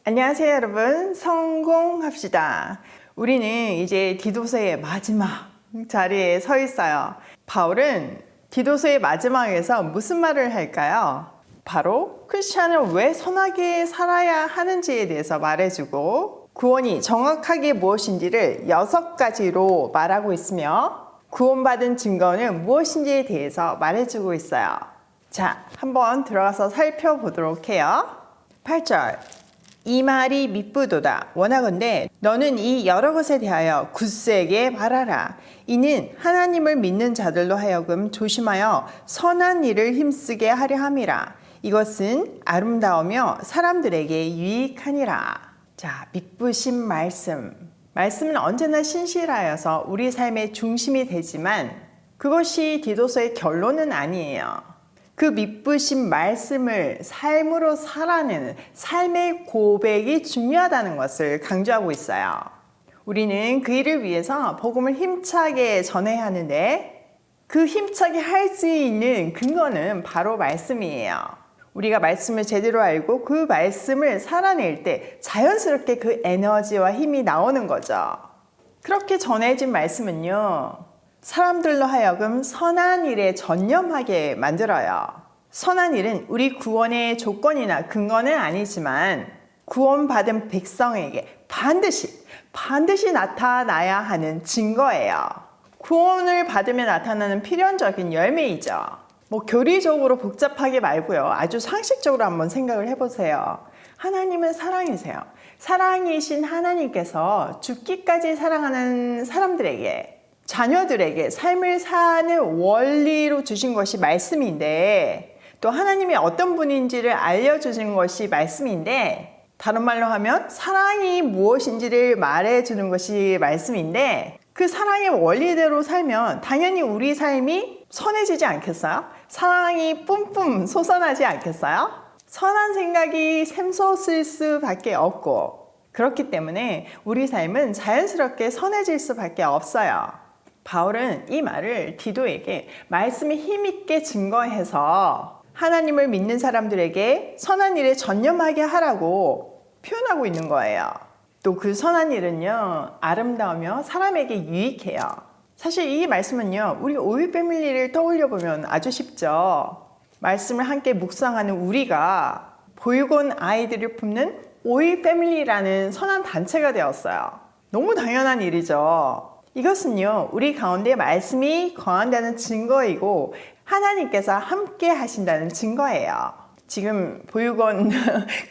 안녕하세요 여러분, 성공합시다. 우리는 이제 디도서의 마지막 자리에 서 있어요. 바울은 디도서의 마지막에서 무슨 말을 할까요? 바로 크리스찬은 왜 선하게 살아야 하는지에 대해서 말해주고 구원이 정확하게 무엇인지를 6가지로 말하고 있으며 구원받은 증거는 무엇인지에 대해서 말해주고 있어요. 자, 한번 들어가서 살펴보도록 해요. 8절, 이 말이 미쁘도다. 원하건대 너는 이 여러 것에 대하여 굳세게 말하라. 이는 하나님을 믿는 자들로 하여금 조심하여 선한 일을 힘쓰게 하려 함이라. 이것은 아름다우며 사람들에게 유익하니라. 자, 미쁘신 말씀. 말씀은 언제나 신실하여서 우리 삶의 중심이 되지만 그것이 디도서의 결론은 아니에요. 그 미쁘신 말씀을 삶으로 살아내는 삶의 고백이 중요하다는 것을 강조하고 있어요. 우리는 그 일을 위해서 복음을 힘차게 전해야 하는데 그 힘차게 할 수 있는 근거는 바로 말씀이에요. 우리가 말씀을 제대로 알고 그 말씀을 살아낼 때 자연스럽게 그 에너지와 힘이 나오는 거죠. 그렇게 전해진 말씀은요, 사람들로 하여금 선한 일에 전념하게 만들어요. 선한 일은 우리 구원의 조건이나 근거는 아니지만 구원받은 백성에게 반드시 나타나야 하는 증거예요. 구원을 받으며 나타나는 필연적인 열매이죠. 교리적으로 복잡하게 말고요. 아주 상식적으로 한번 생각을 해보세요. 하나님은 사랑이세요. 사랑이신 하나님께서 죽기까지 사랑하는 사람들에게, 자녀들에게 삶을 사는 원리로 주신 것이 말씀인데, 또 하나님이 어떤 분인지를 알려주신 것이 말씀인데, 다른 말로 하면 사랑이 무엇인지를 말해주는 것이 말씀인데, 그 사랑의 원리대로 살면 당연히 우리 삶이 선해지지 않겠어요? 사랑이 뿜뿜 솟아나지 않겠어요? 선한 생각이 샘솟을 수밖에 없고, 그렇기 때문에 우리 삶은 자연스럽게 선해질 수밖에 없어요. 바울은 이 말을 디도에게 말씀이 힘있게 증거해서 하나님을 믿는 사람들에게 선한 일에 전념하게 하라고 표현하고 있는 거예요. 또 그 선한 일은요, 아름다우며 사람에게 유익해요. 사실 이 말씀은요, 우리 오일 패밀리를 떠올려 보면 아주 쉽죠. 말씀을 함께 묵상하는 우리가 보육원 아이들을 품는 오일 패밀리라는 선한 단체가 되었어요. 너무 당연한 일이죠. 이것은요, 우리 가운데 말씀이 거한다는 증거이고 하나님께서 함께 하신다는 증거예요. 지금 보육원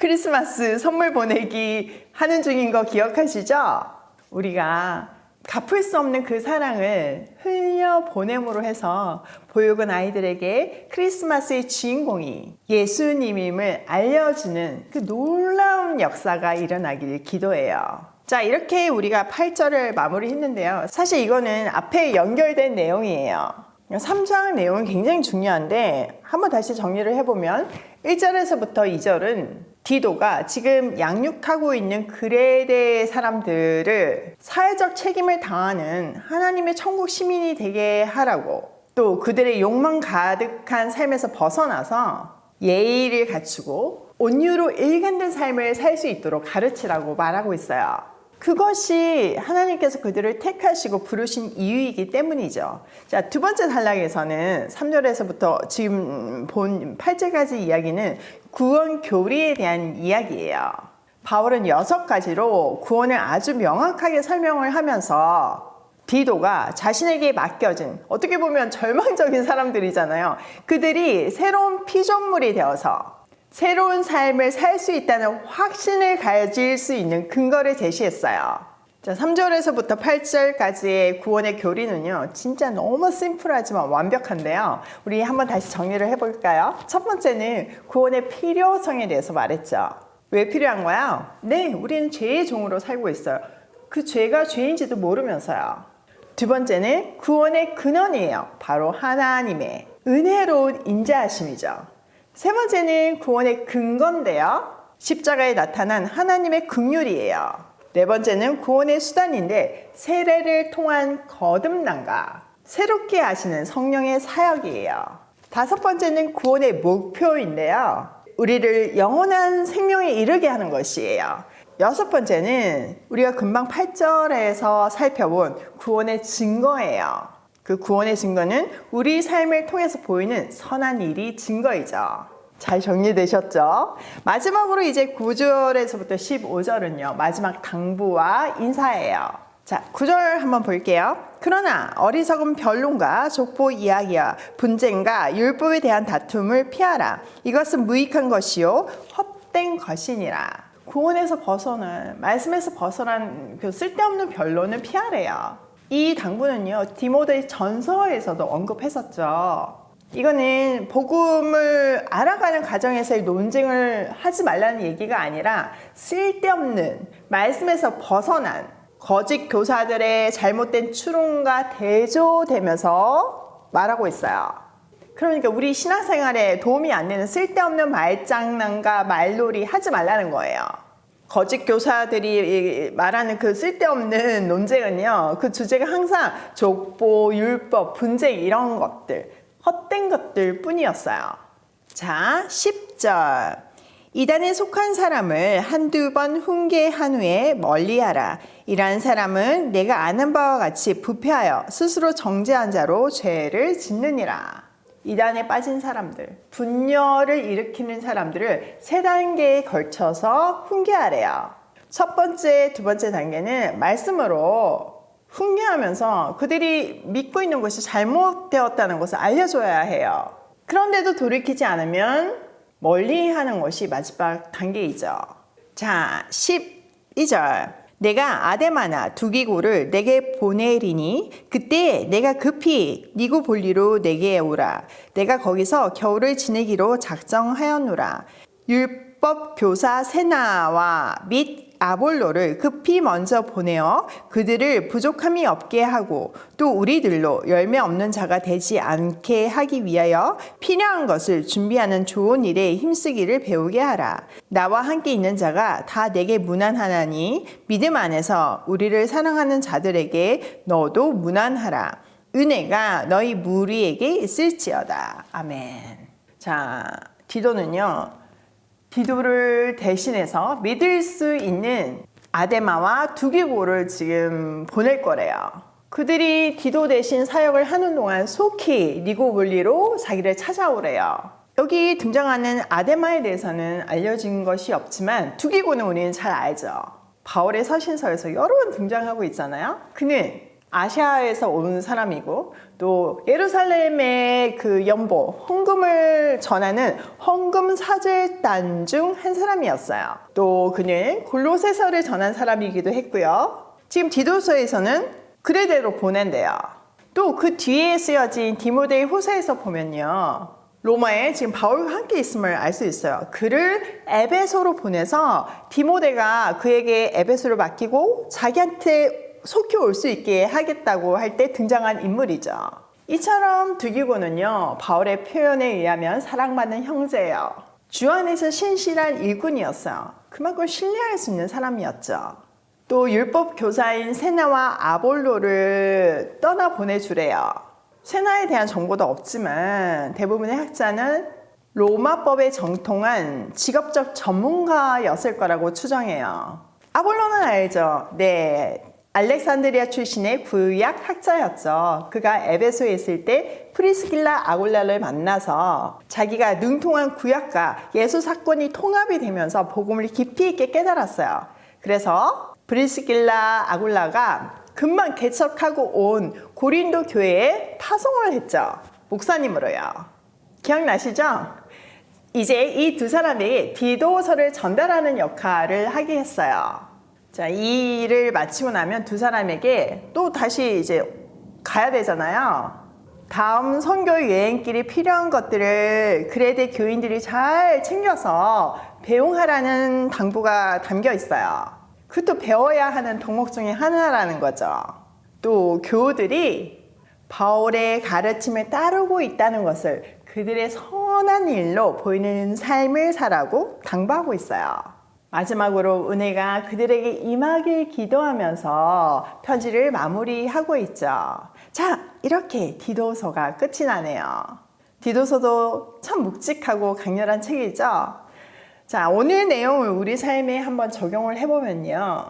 크리스마스 선물 보내기 하는 중인 거 기억하시죠? 우리가 갚을 수 없는 그 사랑을 흘려보냄으로 해서 보육원 아이들에게 크리스마스의 주인공이 예수님임을 알려주는 그 놀라운 역사가 일어나기를 기도해요. 자, 이렇게 우리가 8절을 마무리했는데요. 사실 이거는 앞에 연결된 내용이에요. 3장 내용은 굉장히 중요한데 한번 다시 정리를 해보면 1절에서부터 2절은 디도가 지금 양육하고 있는 그레데 사람들을 사회적 책임을 다하는 하나님의 천국 시민이 되게 하라고, 또 그들의 욕망 가득한 삶에서 벗어나서 예의를 갖추고 온유로 일관된 삶을 살 수 있도록 가르치라고 말하고 있어요. 그것이 하나님께서 그들을 택하시고 부르신 이유이기 때문이죠. 자, 두 번째 단락에서는 3절에서부터 지금 본 8절까지 이야기는 구원 교리에 대한 이야기예요. 바울은 6가지로 구원을 아주 명확하게 설명을 하면서 디도가 자신에게 맡겨진, 어떻게 보면 절망적인 사람들이잖아요. 그들이 새로운 피조물이 되어서 새로운 삶을 살 수 있다는 확신을 가질 수 있는 근거를 제시했어요. 자, 3절에서부터 8절까지의 구원의 교리는요, 진짜 너무 심플하지만 완벽한데요. 우리 한번 다시 정리를 해볼까요? 첫 번째는 구원의 필요성에 대해서 말했죠. 왜 필요한 거야? 네, 우리는 죄의 종으로 살고 있어요. 그 죄가 죄인지도 모르면서요. 두 번째는 구원의 근원이에요. 바로 하나님의 은혜로운 인자하심이죠. 세 번째는 구원의 근거인데요, 십자가에 나타난 하나님의 긍휼이에요. 네 번째는 구원의 수단인데 세례를 통한 거듭남과 새롭게 하시는 성령의 사역이에요. 다섯 번째는 구원의 목표인데요, 우리를 영원한 생명에 이르게 하는 것이에요. 여섯 번째는 우리가 금방 8절에서 살펴본 구원의 증거예요. 그 구원의 증거는 우리 삶을 통해서 보이는 선한 일이 증거이죠. 잘 정리되셨죠? 마지막으로 이제 9절에서부터 15절은요. 마지막 당부와 인사예요. 자, 9절 한번 볼게요. 그러나 어리석은 변론과 족보 이야기와 분쟁과 율법에 대한 다툼을 피하라. 이것은 무익한 것이요 헛된 것이니라. 구원에서 벗어난, 말씀에서 벗어난 그 쓸데없는 변론을 피하래요. 이 당부는요, 디모데 전서에서도 언급했었죠. 이거는 복음을 알아가는 과정에서의 논쟁을 하지 말라는 얘기가 아니라 쓸데없는 말씀에서 벗어난 거짓 교사들의 잘못된 추론과 대조되면서 말하고 있어요. 그러니까 우리 신앙생활에 도움이 안 되는 쓸데없는 말장난과 말놀이 하지 말라는 거예요. 거짓 교사들이 말하는 그 쓸데없는 논쟁은요, 그 주제가 항상 족보, 율법, 분쟁 이런 것들, 헛된 것들 뿐이었어요. 자, 10절. 이단에 속한 사람을 한두 번 훈계한 후에 멀리하라. 이러한 사람은 내가 아는 바와 같이 부패하여 스스로 정죄한 자로 죄를 짓느니라. 이단에 빠진 사람들, 분열을 일으키는 사람들을 세 단계에 걸쳐서 훈계하래요. 첫 번째, 두 번째 단계는 말씀으로 훈계하면서 그들이 믿고 있는 것이 잘못되었다는 것을 알려줘야 해요. 그런데도 돌이키지 않으면 멀리하는 것이 마지막 단계이죠. 자, 12절. 내가 아데마나 두기고를 내게 보내리니 그때 내가 급히 니고볼리로 내게 오라. 내가 거기서 겨울을 지내기로 작정하였노라. 율법 교사 세나와 및 아볼로를 급히 먼저 보내어 그들을 부족함이 없게 하고 또 우리들로 열매 없는 자가 되지 않게 하기 위하여 필요한 것을 준비하는 좋은 일에 힘쓰기를 배우게 하라. 나와 함께 있는 자가 다 내게 무난하나니 믿음 안에서 우리를 사랑하는 자들에게 너도 무난하라. 은혜가 너희 무리에게 있을지어다. 아멘. 자, 디도는요, 디도를 대신해서 믿을 수 있는 아데마와 두기고를 지금 보낼 거래요. 그들이 디도 대신 사역을 하는 동안 속히 니고볼리로 자기를 찾아오래요. 여기 등장하는 아데마에 대해서는 알려진 것이 없지만 두기고는 우리는 잘 알죠. 바울의 서신서에서 여러 번 등장하고 있잖아요. 그는 아시아에서 온 사람이고 또 예루살렘의 그 연보, 헌금을 전하는 헌금 사절단 중 한 사람이었어요. 또 그는 골로새서를 전한 사람이기도 했고요. 지금 디도서에서는 그대로 보낸대요. 또 그 뒤에 쓰여진 디모데 후서에서 보면요, 로마에 지금 바울과 함께 있음을 알 수 있어요. 그를 에베소로 보내서 디모데가 그에게 에베소를 맡기고 자기한테 속히 올 수 있게 하겠다고 할 때 등장한 인물이죠. 이처럼 두기고는요, 바울의 표현에 의하면 사랑받는 형제예요. 주 안에서 신실한 일꾼이었어요. 그만큼 신뢰할 수 있는 사람이었죠. 또 율법 교사인 세나와 아볼로를 떠나 보내주래요. 세나에 대한 정보도 없지만 대부분의 학자는 로마법에 정통한 직업적 전문가였을 거라고 추정해요. 아볼로는 알죠? 네. 알렉산드리아 출신의 구약 학자였죠. 그가 에베소에 있을 때 프리스길라 아굴라를 만나서 자기가 능통한 구약과 예수 사건이 통합이 되면서 복음을 깊이 있게 깨달았어요. 그래서 프리스길라 아굴라가 금방 개척하고 온 고린도 교회에 파송을 했죠. 목사님으로요. 기억나시죠? 이제 이 두 사람이 디도서를 전달하는 역할을 하게 했어요. 자, 이 일을 마치고 나면 두 사람에게 또 다시 이제 가야 되잖아요. 다음 선교 여행길이 필요한 것들을 그레데 교인들이 잘 챙겨서 배웅하라는 당부가 담겨 있어요. 그것도 배워야 하는 덕목 중에 하나라는 거죠. 또 교우들이 바울의 가르침을 따르고 있다는 것을 그들의 선한 일로 보이는 삶을 살라고 당부하고 있어요. 마지막으로 은혜가 그들에게 임하길 기도하면서 편지를 마무리하고 있죠. 자, 이렇게 디도서가 끝이 나네요. 디도서도 참 묵직하고 강렬한 책이죠. 자, 오늘 내용을 우리 삶에 한번 적용을 해보면요.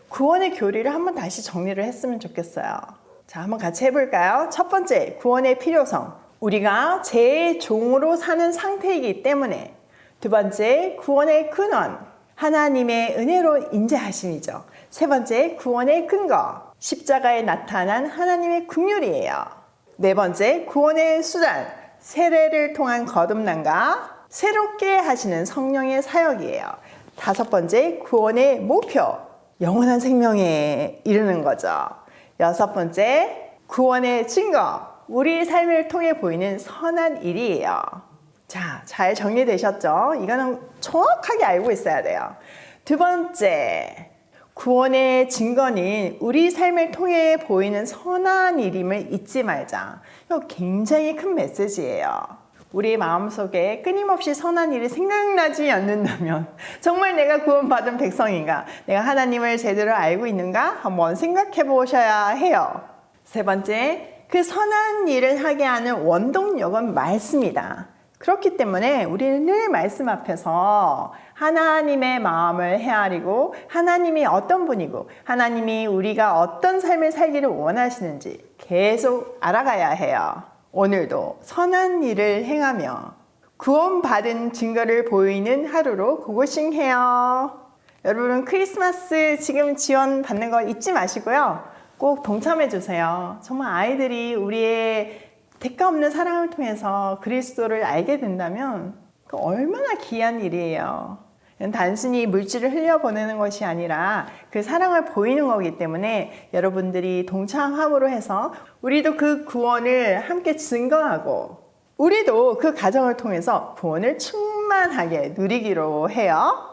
구원의 교리를 한번 다시 정리를 했으면 좋겠어요. 자, 한번 같이 해볼까요? 첫 번째, 구원의 필요성. 우리가 죄의 종으로 사는 상태이기 때문에. 두 번째, 구원의 근원. 하나님의 은혜로 인자하심이죠. 세 번째, 구원의 근거. 십자가에 나타난 하나님의 긍휼이에요. 네 번째, 구원의 수단. 세례를 통한 거듭남과 새롭게 하시는 성령의 사역이에요. 다섯 번째, 구원의 목표. 영원한 생명에 이르는 거죠. 여섯 번째, 구원의 증거. 우리 삶을 통해 보이는 선한 일이에요. 자, 잘 정리되셨죠? 이거는 정확하게 알고 있어야 돼요. 두 번째, 구원의 증거는 우리 삶을 통해 보이는 선한 일임을 잊지 말자. 이거 굉장히 큰 메시지예요. 우리 마음속에 끊임없이 선한 일이 생각나지 않는다면 정말 내가 구원받은 백성인가? 내가 하나님을 제대로 알고 있는가? 한번 생각해 보셔야 해요. 세 번째, 그 선한 일을 하게 하는 원동력은 말씀이다. 그렇기 때문에 우리는 늘 말씀 앞에서 하나님의 마음을 헤아리고 하나님이 어떤 분이고 하나님이 우리가 어떤 삶을 살기를 원하시는지 계속 알아가야 해요. 오늘도 선한 일을 행하며 구원받은 증거를 보이는 하루로 고고싱해요. 여러분 크리스마스 지금 지원 받는 거 잊지 마시고요. 꼭 동참해 주세요. 정말 아이들이 우리의 대가 없는 사랑을 통해서 그리스도를 알게 된다면 그 얼마나 귀한 일이에요. 단순히 물질을 흘려보내는 것이 아니라 그 사랑을 보이는 거기 때문에 여러분들이 동참함으로 해서 우리도 그 구원을 함께 증거하고 우리도 그 과정을 통해서 구원을 충만하게 누리기로 해요.